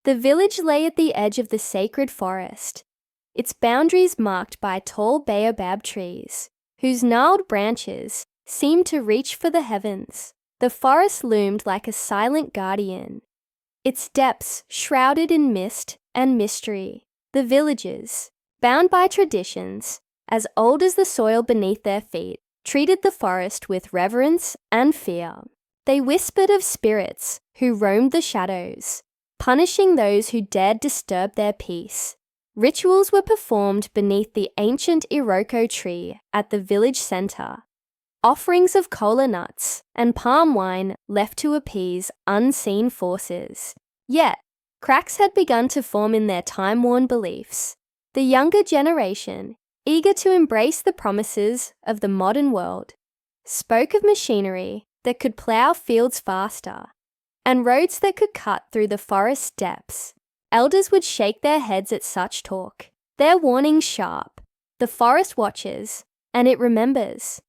The village lay at the edge of the sacred forest, its boundaries marked by tall baobab trees, whose gnarled branches seemed to reach for the heavens. The forest loomed like a silent guardian, its depths shrouded in mist and mystery. The villagers, bound by traditions as old as the soil beneath their feet, treated the forest with reverence and fear. They whispered of spirits who roamed the shadows, punishing those who dared disturb their peace. Rituals were performed beneath the ancient Iroko tree at the village center. Offerings of kola nuts and palm wine left to appease unseen forces. Yet, cracks had begun to form in their time-worn beliefs. The younger generation, eager to embrace the promises of the modern world, spoke of machinery that could plow fields faster and roads that could cut through the forest depths. Elders would shake their heads at such talk, their warnings sharp. The forest watches, and it remembers.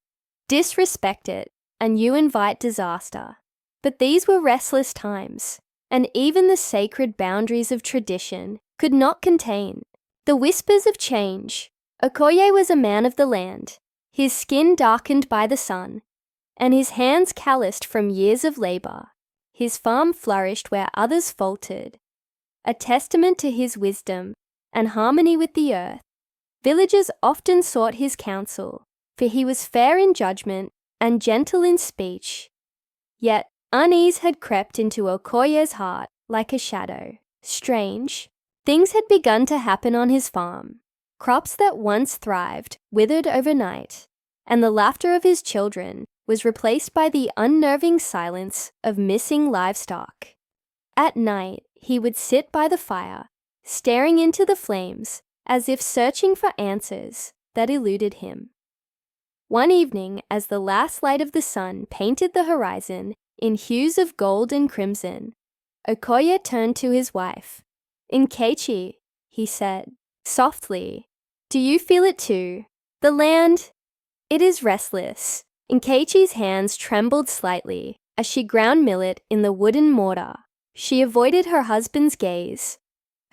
Disrespect it, and you invite disaster. But these were restless times, and even the sacred boundaries of tradition could not contain the whispers of change. Okoye was a man of the land, his skin darkened by the sun, and his hands calloused from years of labor. His farm flourished where others faltered, a testament to his wisdom and harmony with the earth. Villagers often sought his counsel, for he was fair in judgment and gentle in speech. Yet unease had crept into Okoye's heart like a shadow. Strange things had begun to happen on his farm. Crops that once thrived withered overnight, and the laughter of his children was replaced by the unnerving silence of missing livestock. At night, he would sit by the fire, staring into the flames as if searching for answers that eluded him. One evening, as the last light of the sun painted the horizon in hues of gold and crimson, Okoye turned to his wife. "Nkechi," he said, softly, "do you feel it too? The land, it is restless." Nkechi's hands trembled slightly as she ground millet in the wooden mortar. She avoided her husband's gaze,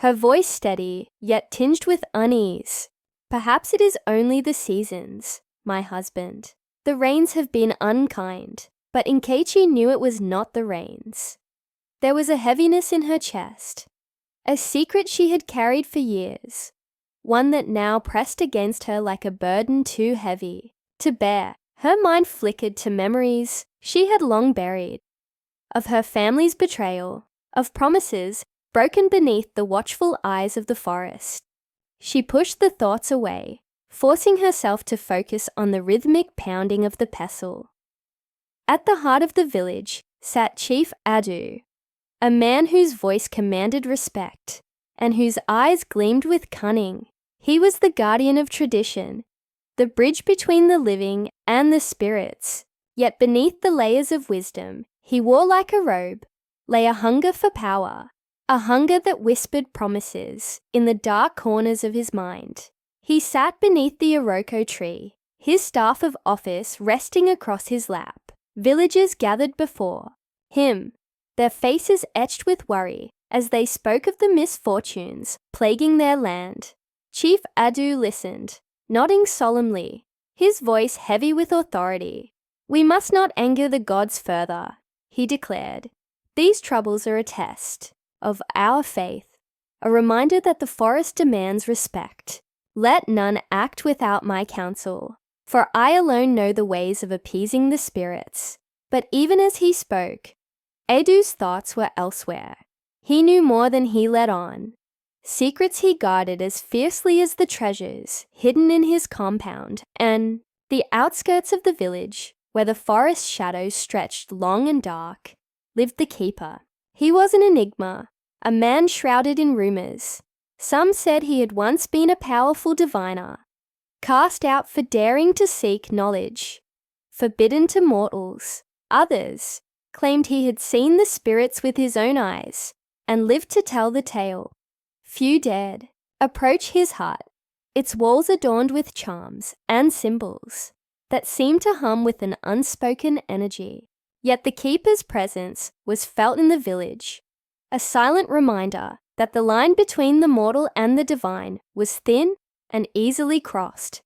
her voice steady yet tinged with unease. "Perhaps it is only the seasons, my husband. The rains have been unkind." But Nkechi knew it was not the rains. There was a heaviness in her chest, a secret she had carried for years, one that now pressed against her like a burden too heavy to bear. Her mind flickered to memories she had long buried, of her family's betrayal, of promises broken beneath the watchful eyes of the forest. She pushed the thoughts away, forcing herself to focus on the rhythmic pounding of the pestle. At the heart of the village sat Chief Adu, a man whose voice commanded respect and whose eyes gleamed with cunning. He was the guardian of tradition, the bridge between the living and the spirits. Yet beneath the layers of wisdom he wore like a robe lay a hunger for power, a hunger that whispered promises in the dark corners of his mind. He sat beneath the Iroko tree, his staff of office resting across his lap. Villagers gathered before him, their faces etched with worry as they spoke of the misfortunes plaguing their land. Chief Adu listened, nodding solemnly, his voice heavy with authority. "We must not anger the gods further," he declared. "These troubles are a test of our faith, a reminder that the forest demands respect. Let none act without my counsel, for I alone know the ways of appeasing the spirits." But even as he spoke, Adu's thoughts were elsewhere. He knew more than he let on. Secrets he guarded as fiercely as the treasures hidden in his compound, and the outskirts of the village, where the forest shadows stretched long and dark, lived the keeper. He was an enigma, a man shrouded in rumors. Some said he had once been a powerful diviner, cast out for daring to seek knowledge, forbidden to mortals. Others claimed he had seen the spirits with his own eyes and lived to tell the tale. Few dared approach his hut, its walls adorned with charms and symbols that seemed to hum with an unspoken energy. Yet the keeper's presence was felt in the village, a silent reminder that the line between the mortal and the divine was thin and easily crossed.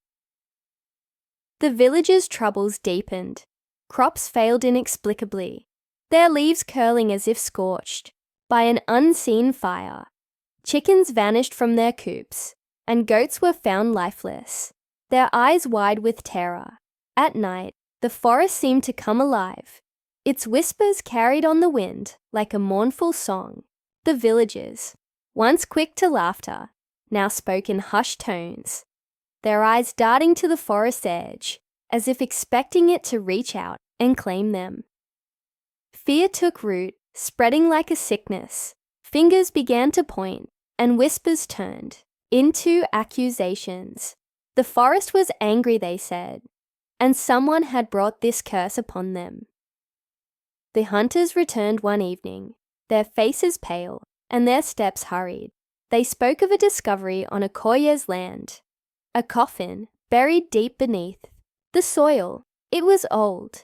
The villagers' troubles deepened. Crops failed inexplicably, their leaves curling as if scorched by an unseen fire. Chickens vanished from their coops, and goats were found lifeless, their eyes wide with terror. At night, the forest seemed to come alive. Its whispers carried on the wind like a mournful song. The villagers, once quick to laughter, now spoke in hushed tones, their eyes darting to the forest's edge, as if expecting it to reach out and claim them. Fear took root, spreading like a sickness. Fingers began to point, and whispers turned into accusations. The forest was angry, they said, and someone had brought this curse upon them. The hunters returned one evening, their faces pale, and their steps hurried. They spoke of a discovery on Okoye's land, a coffin buried deep beneath the soil. It was old,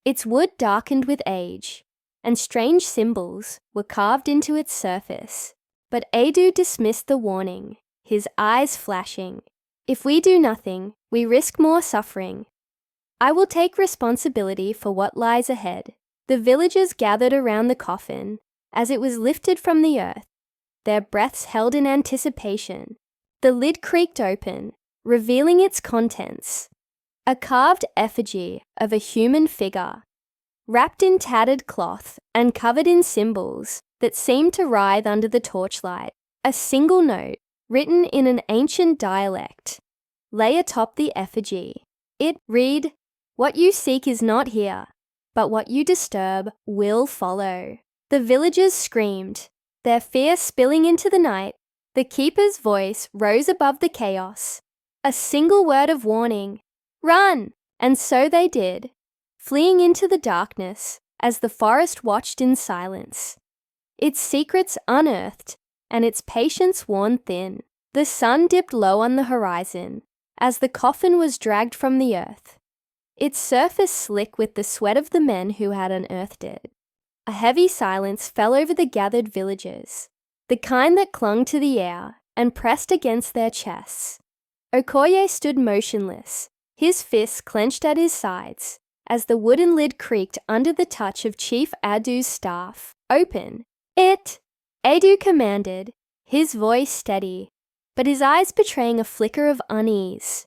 its wood darkened with age, and strange symbols were carved into its surface. But Adu dismissed the warning, his eyes flashing. If we do nothing, we risk more suffering. I will take responsibility for what lies ahead. The villagers gathered around the coffin as it was lifted from the earth, their breaths held in anticipation. The lid creaked open, revealing its contents. A carved effigy of a human figure, wrapped in tattered cloth and covered in symbols that seemed to writhe under the torchlight. A single note, written in an ancient dialect, lay atop the effigy. It read, "What you seek is not here, but what you disturb will follow." The villagers screamed, their fear spilling into the night. The keeper's voice rose above the chaos. A single word of warning, "Run!" And so they did, fleeing into the darkness as the forest watched in silence, its secrets unearthed and its patience worn thin. The sun dipped low on the horizon as the coffin was dragged from the earth, its surface slick with the sweat of the men who had unearthed it. A heavy silence fell over the gathered villagers, the kind that clung to the air and pressed against their chests. Okoye stood motionless, his fists clenched at his sides, as the wooden lid creaked under the touch of Chief Adu's staff. "Open it!" Adu commanded, his voice steady, but his eyes betraying a flicker of unease.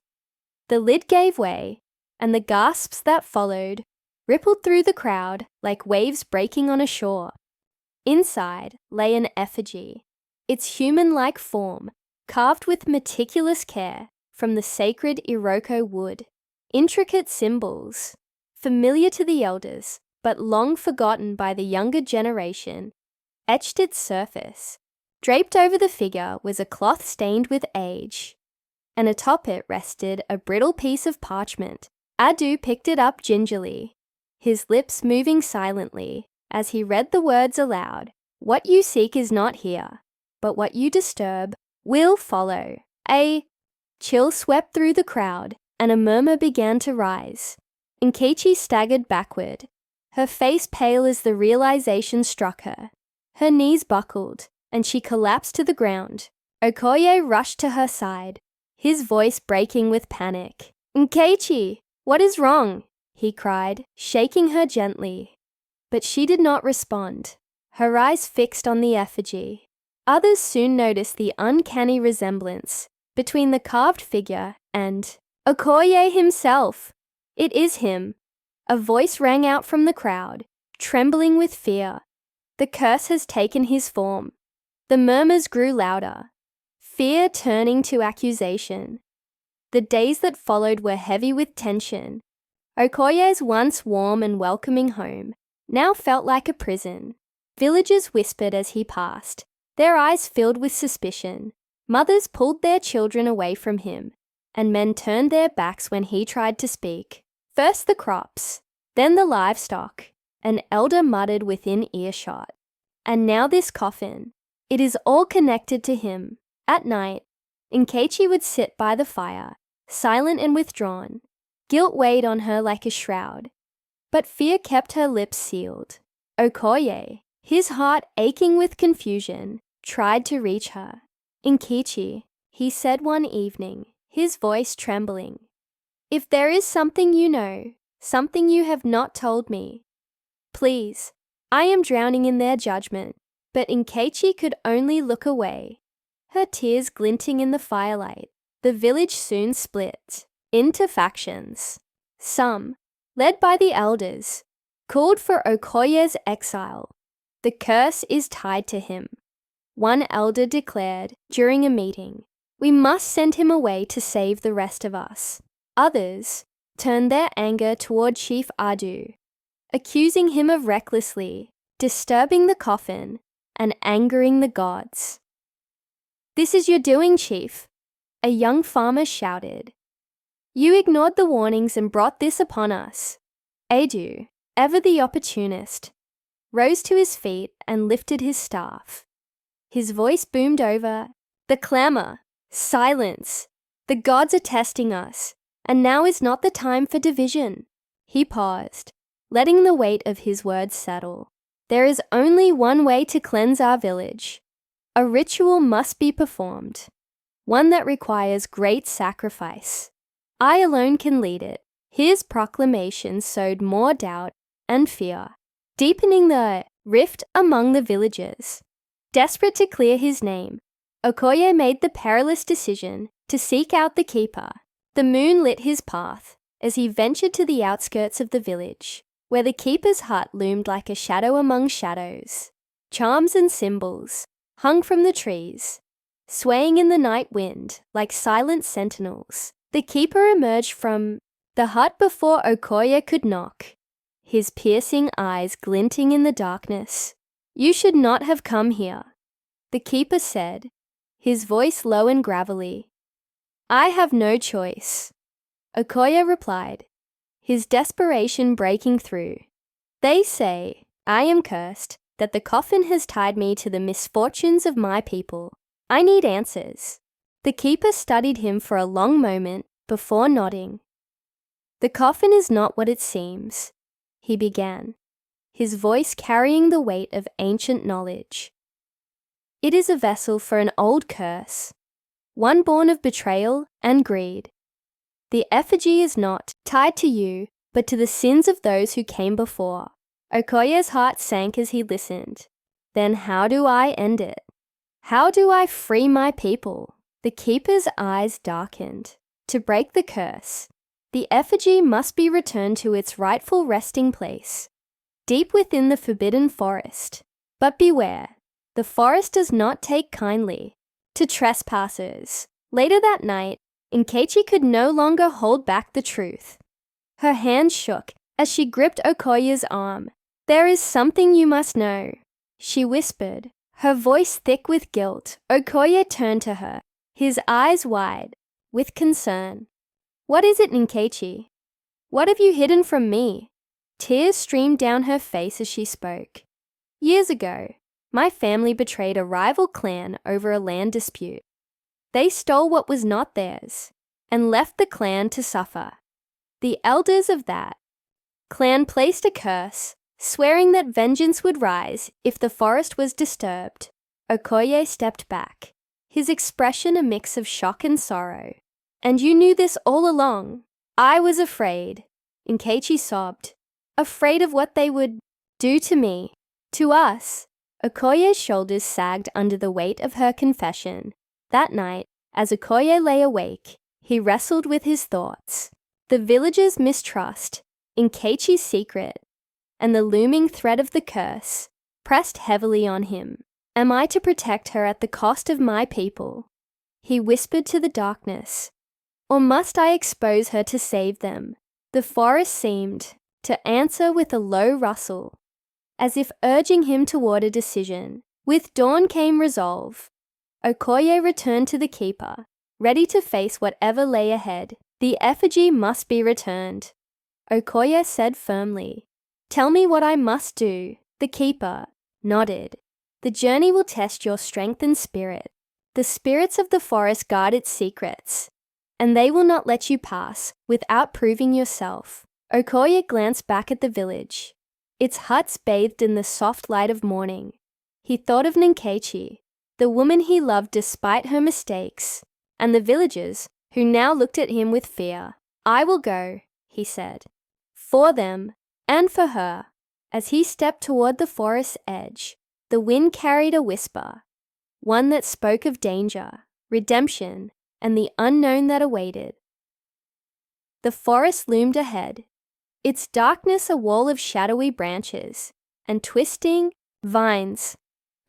The lid gave way, and the gasps that followed rippled through the crowd like waves breaking on a shore. Inside lay an effigy, its human-like form carved with meticulous care from the sacred Iroko wood. Intricate symbols, familiar to the elders but long forgotten by the younger generation, etched its surface. Draped over the figure was a cloth stained with age, and atop it rested a brittle piece of parchment. Adu picked it up gingerly, his lips moving silently as he read the words aloud. "What you seek is not here, but what you disturb will follow." A chill swept through the crowd, and a murmur began to rise. Nkechi staggered backward, her face pale as the realization struck her. Her knees buckled, and she collapsed to the ground. Okoye rushed to her side, his voice breaking with panic. "Nkechi, what is wrong?" he cried, shaking her gently. But she did not respond, her eyes fixed on the effigy. Others soon noticed the uncanny resemblance between the carved figure and Okoye himself. "It is him," a voice rang out from the crowd, trembling with fear. "The curse has taken his form." The murmurs grew louder, fear turning to accusation. The days that followed were heavy with tension. Okoye's once warm and welcoming home now felt like a prison. Villagers whispered as he passed, their eyes filled with suspicion. Mothers pulled their children away from him, and men turned their backs when he tried to speak. First the crops, then the livestock, an elder muttered within earshot. And now this coffin. It is all connected to him. At night, Nkechi would sit by the fire, silent and withdrawn. Guilt weighed on her like a shroud, but fear kept her lips sealed. Okoye, his heart aching with confusion, tried to reach her. "Nkechi," he said one evening, his voice trembling. "If there is something you know, something you have not told me, please, I am drowning in their judgment." But Nkechi could only look away, her tears glinting in the firelight. The village soon split into factions. Some, led by the elders, called for Okoye's exile. "The curse is tied to him," one elder declared during a meeting. "We must send him away to save the rest of us." Others turned their anger toward Chief Adu, accusing him of recklessly disturbing the coffin and angering the gods. "This is your doing, Chief," a young farmer shouted. "You ignored the warnings and brought this upon us." Adu, ever the opportunist, rose to his feet and lifted his staff. His voice boomed over the clamor. "Silence! The gods are testing us, and now is not the time for division." He paused, letting the weight of his words settle. "There is only one way to cleanse our village. A ritual must be performed, one that requires great sacrifice. I alone can lead it." His proclamation sowed more doubt and fear, deepening the rift among the villagers. Desperate to clear his name, Okoye made the perilous decision to seek out the keeper. The moon lit his path as he ventured to the outskirts of the village, where the keeper's hut loomed like a shadow among shadows. Charms and symbols hung from the trees, swaying in the night wind like silent sentinels. The keeper emerged from the hut before Okoye could knock, his piercing eyes glinting in the darkness. "You should not have come here," the keeper said, his voice low and gravelly. "I have no choice," Okoye replied, his desperation breaking through. "They say I am cursed, that the coffin has tied me to the misfortunes of my people. I need answers." The keeper studied him for a long moment before nodding. "The coffin is not what it seems," he began, his voice carrying the weight of ancient knowledge. "It is a vessel for an old curse, one born of betrayal and greed. The effigy is not tied to you, but to the sins of those who came before." Okoye's heart sank as he listened. "Then how do I end it? How do I free my people?" The keeper's eyes darkened. "To break the curse, the effigy must be returned to its rightful resting place, deep within the forbidden forest. But beware, the forest does not take kindly to trespassers." Later that night, Nkechi could no longer hold back the truth. Her hand shook as she gripped Okoye's arm. "There is something you must know," she whispered, her voice thick with guilt. Okoye turned to her, his eyes wide with concern. "What is it, Nkechi? What have you hidden from me?" Tears streamed down her face as she spoke. "Years ago, my family betrayed a rival clan over a land dispute. They stole what was not theirs and left the clan to suffer. The elders of that clan placed a curse, swearing that vengeance would rise if the forest was disturbed." Okoye stepped back, his expression a mix of shock and sorrow. "And you knew this all along?" "I was afraid," Nkechi sobbed. "Afraid of what they would do to me, to us." Okoye's shoulders sagged under the weight of her confession. That night, as Okoye lay awake, he wrestled with his thoughts. The villagers' mistrust, Nkechi's secret, and the looming threat of the curse pressed heavily on him. "Am I to protect her at the cost of my people?" he whispered to the darkness. "Or must I expose her to save them?" The forest seemed to answer with a low rustle, as if urging him toward a decision. With dawn came resolve. Okoye returned to the keeper, ready to face whatever lay ahead. "The effigy must be returned," Okoye said firmly. "Tell me what I must do." The keeper nodded. "The journey will test your strength and spirit. The spirits of the forest guard its secrets, and they will not let you pass without proving yourself." Okoye glanced back at the village, its huts bathed in the soft light of morning. He thought of Nkechi, the woman he loved despite her mistakes, and the villagers who now looked at him with fear. "I will go," he said, "for them and for her." As he stepped toward the forest's edge, the wind carried a whisper, one that spoke of danger, redemption, and the unknown that awaited. The forest loomed ahead, its darkness a wall of shadowy branches and twisting vines.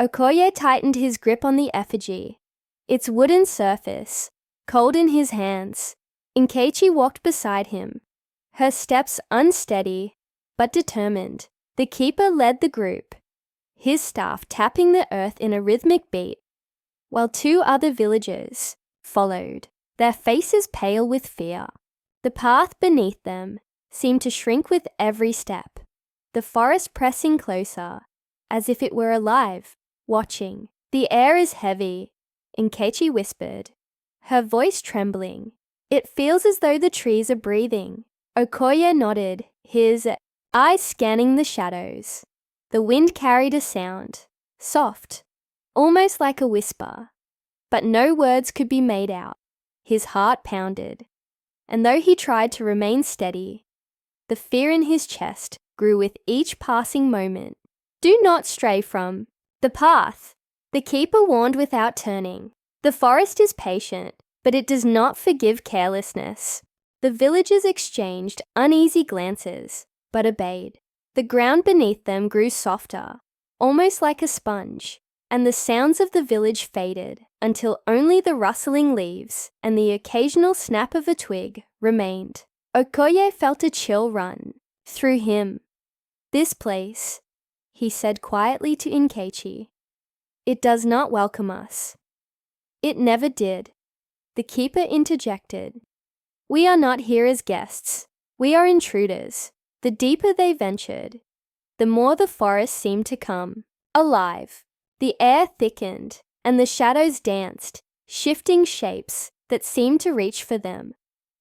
Okoye tightened his grip on the effigy, its wooden surface cold in his hands. Nkechi walked beside him, her steps unsteady but determined. The keeper led the group, his staff tapping the earth in a rhythmic beat, while two other villagers followed, their faces pale with fear. The path beneath them seemed to shrink with every step, the forest pressing closer, as if it were alive, watching. "The air is heavy," Nkechi whispered, her voice trembling. "It feels as though the trees are breathing." Okoye nodded, his eyes scanning the shadows. The wind carried a sound, soft, almost like a whisper, but no words could be made out. His heart pounded, and though he tried to remain steady, the fear in his chest grew with each passing moment. "Do not stray from the path," the keeper warned without turning. "The forest is patient, but it does not forgive carelessness." The villagers exchanged uneasy glances, but obeyed. The ground beneath them grew softer, almost like a sponge, and the sounds of the village faded until only the rustling leaves and the occasional snap of a twig remained. Okoye felt a chill run through him. "This place," he said quietly to Nkechi, "it does not welcome us." "It never did," the keeper interjected. "We are not here as guests. We are intruders." The deeper they ventured, the more the forest seemed to come alive. The air thickened, and the shadows danced, shifting shapes that seemed to reach for them.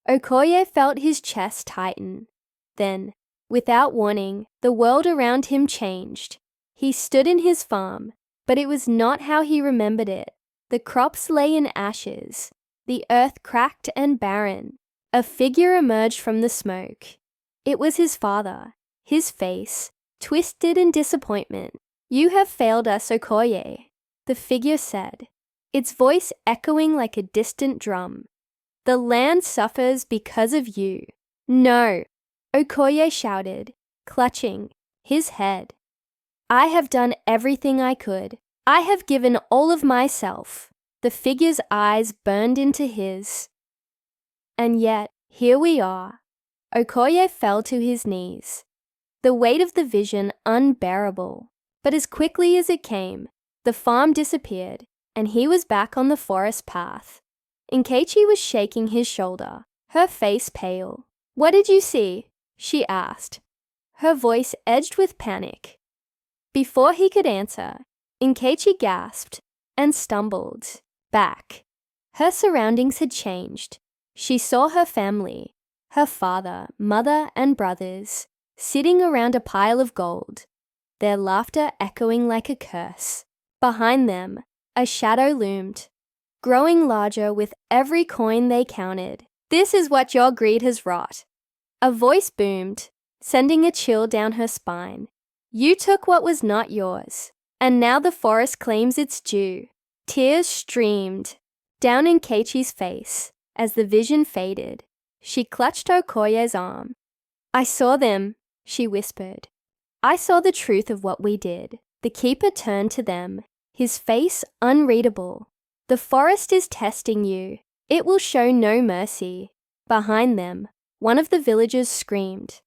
Okoye felt his chest tighten. Then, without warning, the world around him changed. He stood in his farm, but it was not how he remembered it. The crops lay in ashes, the earth cracked and barren. A figure emerged from the smoke. It was his father, his face twisted in disappointment. "You have failed us, Okoye," the figure said, its voice echoing like a distant drum. "The land suffers because of you." "No," Okoye shouted, clutching his head. "I have done everything I could. I have given all of myself." The figure's eyes burned into his. "And yet, here we are." Okoye fell to his knees, the weight of the vision unbearable. But as quickly as it came, the farm disappeared, and he was back on the forest path. Nkechi was shaking his shoulder, her face pale. "What did you see?" she asked, her voice edged with panic. Before he could answer, Nkechi gasped and stumbled back. Her surroundings had changed. She saw her family, her father, mother, and brothers, sitting around a pile of gold, their laughter echoing like a curse. Behind them, a shadow loomed, growing larger with every coin they counted. "This is what your greed has wrought." A voice boomed, sending a chill down her spine. "You took what was not yours, and now the forest claims its due." Tears streamed down Nkechi's face as the vision faded. She clutched Okoye's arm. "I saw them," she whispered. "I saw the truth of what we did." The keeper turned to them, his face unreadable. "The forest is testing you. It will show no mercy." Behind them, one of the villagers screamed.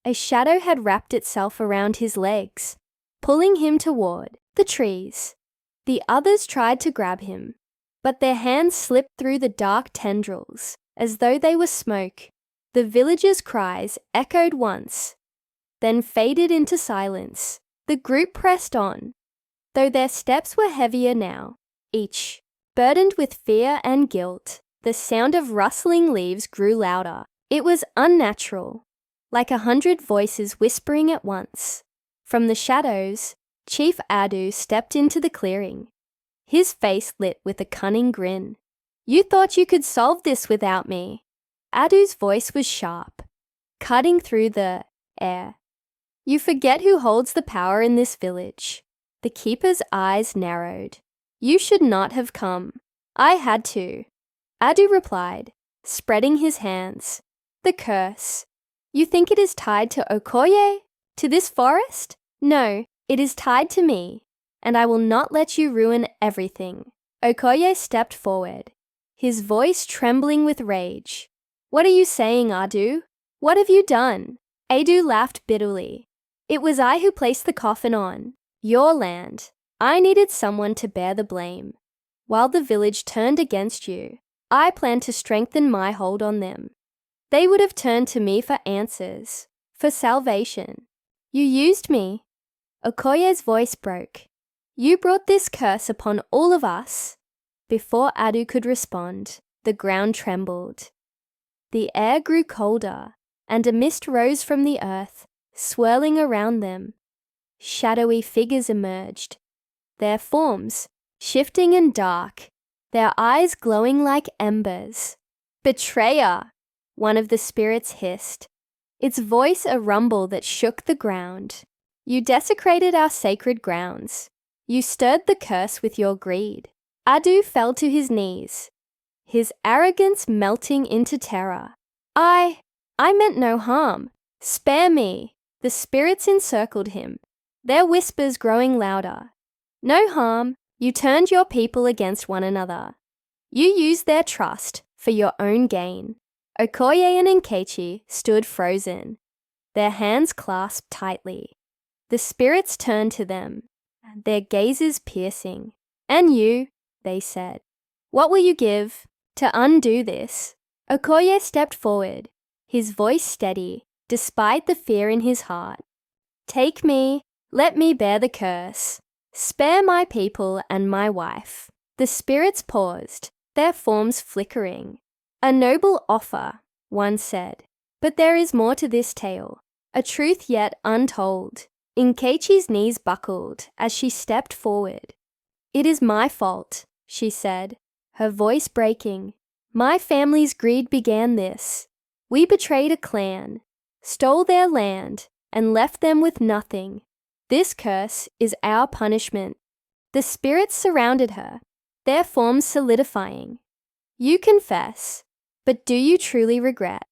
A shadow had wrapped itself around his legs, pulling him toward the trees. The others tried to grab him, but their hands slipped through the dark tendrils as though they were smoke. The villagers' cries echoed once, then faded into silence. The group pressed on, though their steps were heavier now, each burdened with fear and guilt. The sound of rustling leaves grew louder. It was unnatural, like 100 voices whispering at once. From the shadows, Chief Adu stepped into the clearing, his face lit with a cunning grin. "You thought you could solve this without me." Adu's voice was sharp, cutting through the air. "You forget who holds the power in this village." The keeper's eyes narrowed. "You should not have come. I had to." Adu replied, spreading his hands. "The curse. You think it is tied to Okoye? To this forest? No, it is tied to me, and I will not let you ruin everything." Okoye stepped forward, his voice trembling with rage. "What are you saying, Adu? What have you done?" Adu laughed bitterly. "It was I who placed the coffin on your land. I needed someone to bear the blame. While the village turned against you, I planned to strengthen my hold on them. They would have turned to me for answers, for salvation. You used me." Okoye's voice broke. "You brought this curse upon all of us." Before Adu could respond, the ground trembled. The air grew colder, and a mist rose from the earth, swirling around them. Shadowy figures emerged, their forms shifting and dark, their eyes glowing like embers. "Betrayer!" one of the spirits hissed, its voice a rumble that shook the ground. "You desecrated our sacred grounds. You stirred the curse with your greed." Adu fell to his knees, his arrogance melting into terror. I meant no harm. Spare me." The spirits encircled him, their whispers growing louder. "No harm. You turned your people against one another. You used their trust for your own gain." Okoye and Nkechi stood frozen, their hands clasped tightly. The spirits turned to them, their gazes piercing. "And you," they said, "what will you give to undo this?" Okoye stepped forward, his voice steady, despite the fear in his heart. "Take me, let me bear the curse. Spare my people and my wife." The spirits paused, their forms flickering. "A noble offer," one said, "but there is more to this tale, a truth yet untold." Nkechi's knees buckled as she stepped forward. "It is my fault," she said, her voice breaking. "My family's greed began this. We betrayed a clan, stole their land, and left them with nothing. This curse is our punishment." The spirits surrounded her, their forms solidifying. "You confess, but do you truly regret?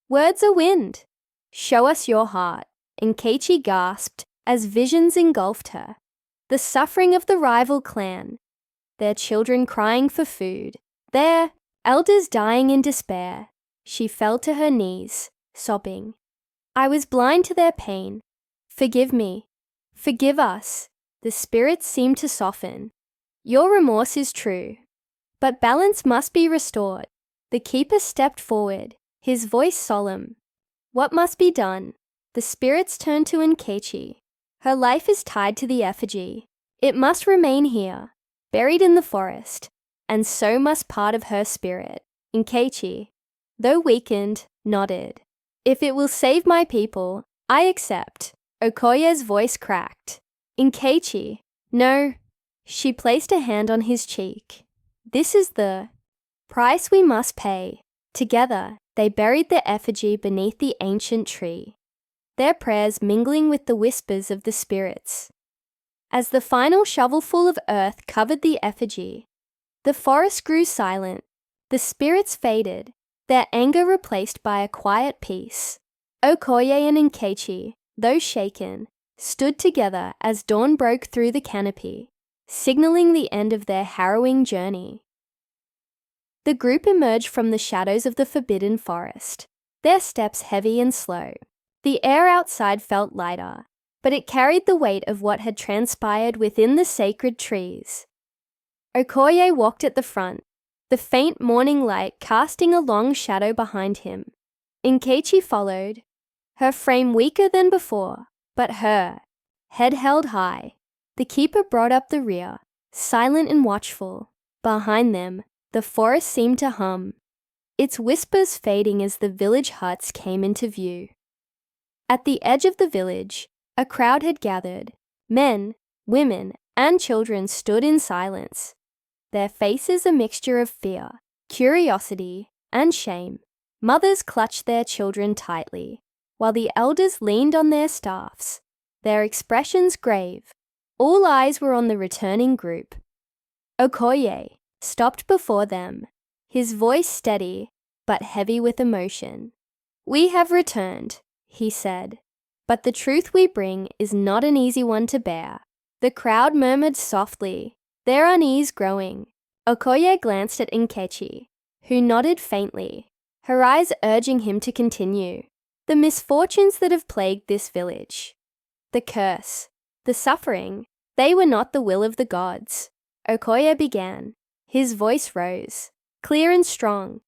Words are wind. Show us your heart." Nkechi gasped as visions engulfed her. The suffering of the rival clan, their children crying for food, their elders dying in despair. She fell to her knees, sobbing. "I was blind to their pain. Forgive me. Forgive us." The spirits seemed to soften. "Your remorse is true, but balance must be restored." The keeper stepped forward, his voice solemn. "What must be done?" The spirits turned to Nkechi. "Her life is tied to the effigy. It must remain here, buried in the forest, and so must part of her spirit." Nkechi, though weakened, nodded. "If it will save my people, I accept." Okoye's voice cracked. "Nkechi, no." She placed a hand on his cheek. "This is the price we must pay." Together, they buried the effigy beneath the ancient tree, their prayers mingling with the whispers of the spirits. As the final shovelful of earth covered the effigy, the forest grew silent. The spirits faded, their anger replaced by a quiet peace. Okoye and Nkechi, though shaken, stood together as dawn broke through the canopy, signaling the end of their harrowing journey. The group emerged from the shadows of the forbidden forest, their steps heavy and slow. The air outside felt lighter, but it carried the weight of what had transpired within the sacred trees. Okoye walked at the front, the faint morning light casting a long shadow behind him. Nkechi followed, her frame weaker than before, but her head held high. The keeper brought up the rear, silent and watchful. Behind them, the forest seemed to hum, its whispers fading as the village huts came into view. At the edge of the village, a crowd had gathered. Men, women, and children stood in silence, their faces a mixture of fear, curiosity, and shame. Mothers clutched their children tightly, while the elders leaned on their staffs, their expressions grave. All eyes were on the returning group. Okoye stopped before them, his voice steady but heavy with emotion. "We have returned," he said, "but the truth we bring is not an easy one to bear." The crowd murmured softly, their unease growing. Okoye glanced at Nkechi, who nodded faintly, her eyes urging him to continue. "The misfortunes that have plagued this village, the curse, the suffering, they were not the will of the gods." Okoye began. His voice rose, clear and strong.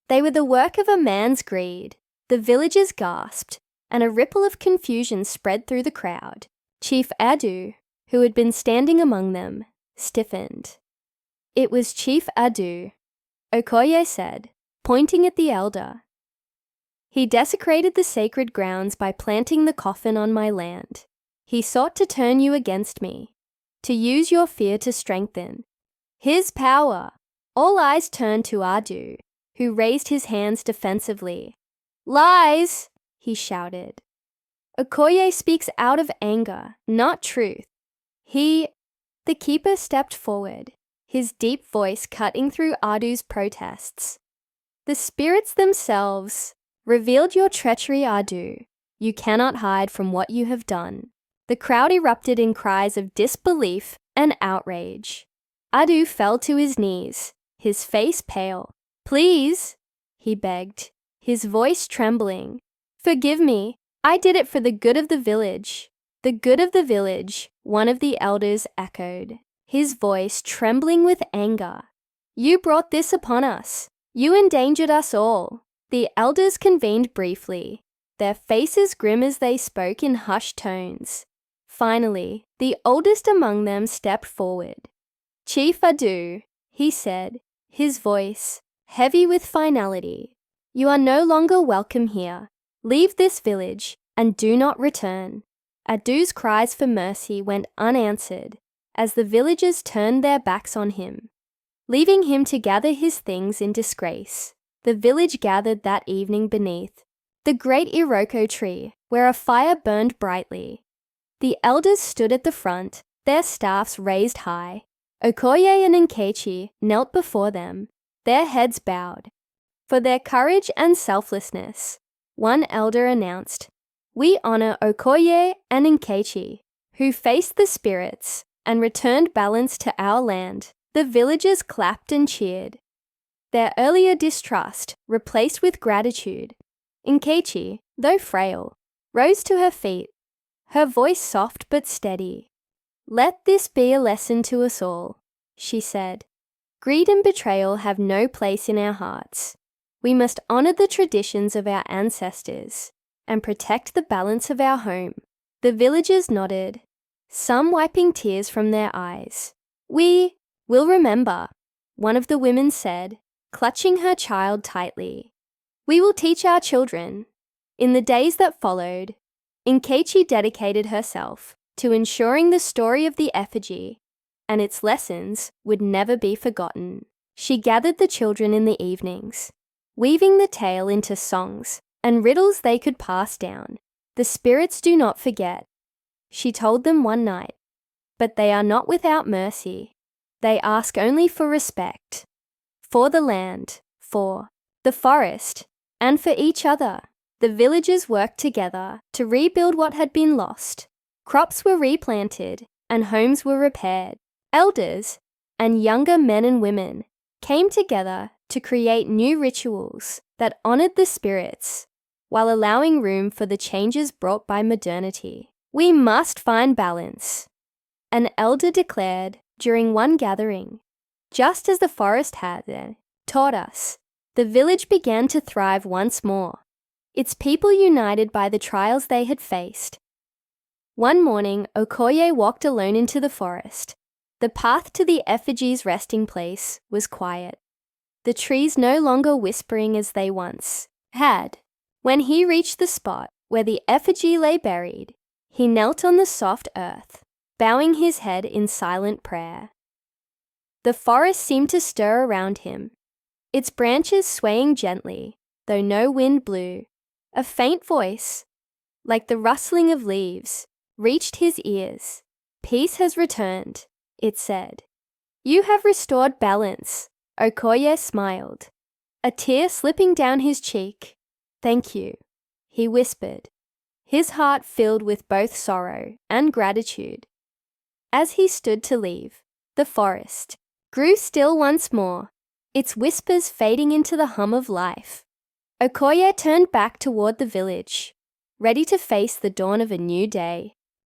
"They were the work of a man's greed." The villagers gasped, and a ripple of confusion spread through the crowd. Chief Adu, who had been standing among them, stiffened. "It was Chief Adu," Okoye said, pointing at the elder. "He desecrated the sacred grounds by planting the coffin on my land. He sought to turn you against me, to use your fear to strengthen his power." All eyes turned to Adu, who raised his hands defensively. "Lies!" he shouted. "Okoye speaks out of anger, not truth. The keeper stepped forward, his deep voice cutting through Adu's protests. "The spirits themselves revealed your treachery, Adu. You cannot hide from what you have done." The crowd erupted in cries of disbelief and outrage. Adu fell to his knees, his face pale. "Please," he begged, his voice trembling. "Forgive me. I did it for the good of the village." "The good of the village," one of the elders echoed, his voice trembling with anger. "You brought this upon us. You endangered us all." The elders convened briefly, their faces grim as they spoke in hushed tones. Finally, the oldest among them stepped forward. "Chief Adu," he said, his voice heavy with finality, "you are no longer welcome here. Leave this village and do not return." Adu's cries for mercy went unanswered as the villagers turned their backs on him, leaving him to gather his things in disgrace. The village gathered that evening beneath the great Iroko tree, where a fire burned brightly. The elders stood at the front, their staffs raised high. Okoye and Nkechi knelt before them, their heads bowed. For their courage and selflessness, one elder announced, "We honor Okoye and Nkechi, who faced the spirits and returned balance to our land." The villagers clapped and cheered, their earlier distrust replaced with gratitude. Nkechi, though frail, rose to her feet, her voice soft but steady. "Let this be a lesson to us all," she said. "Greed and betrayal have no place in our hearts. We must honor the traditions of our ancestors and protect the balance of our home." The villagers nodded, some wiping tears from their eyes. "We will remember," one of the women said, clutching her child tightly. "We will teach our children." In the days that followed, Nkechi dedicated herself to ensuring the story of the effigy and its lessons would never be forgotten. She gathered the children in the evenings, weaving the tale into songs and riddles they could pass down. "The spirits do not forget," she told them one night, "but they are not without mercy. They ask only for respect, for the land, for the forest, and for each other." The villagers worked together to rebuild what had been lost. Crops were replanted and homes were repaired. Elders and younger men and women came together to create new rituals that honored the spirits while allowing room for the changes brought by modernity. "We must find balance," an elder declared during one gathering. Just as the forest had taught us, the village began to thrive once more, its people united by the trials they had faced. One morning, Okoye walked alone into the forest. The path to the effigy's resting place was quiet, the trees no longer whispering as they once had. When he reached the spot where the effigy lay buried, he knelt on the soft earth, bowing his head in silent prayer. The forest seemed to stir around him, its branches swaying gently, though no wind blew. A faint voice, like the rustling of leaves, reached his ears. "Peace has returned," it said. "You have restored balance." Okoye smiled, a tear slipping down his cheek. "Thank you," he whispered, his heart filled with both sorrow and gratitude. As he stood to leave, the forest grew still once more, its whispers fading into the hum of life. Okoye turned back toward the village, ready to face the dawn of a new day.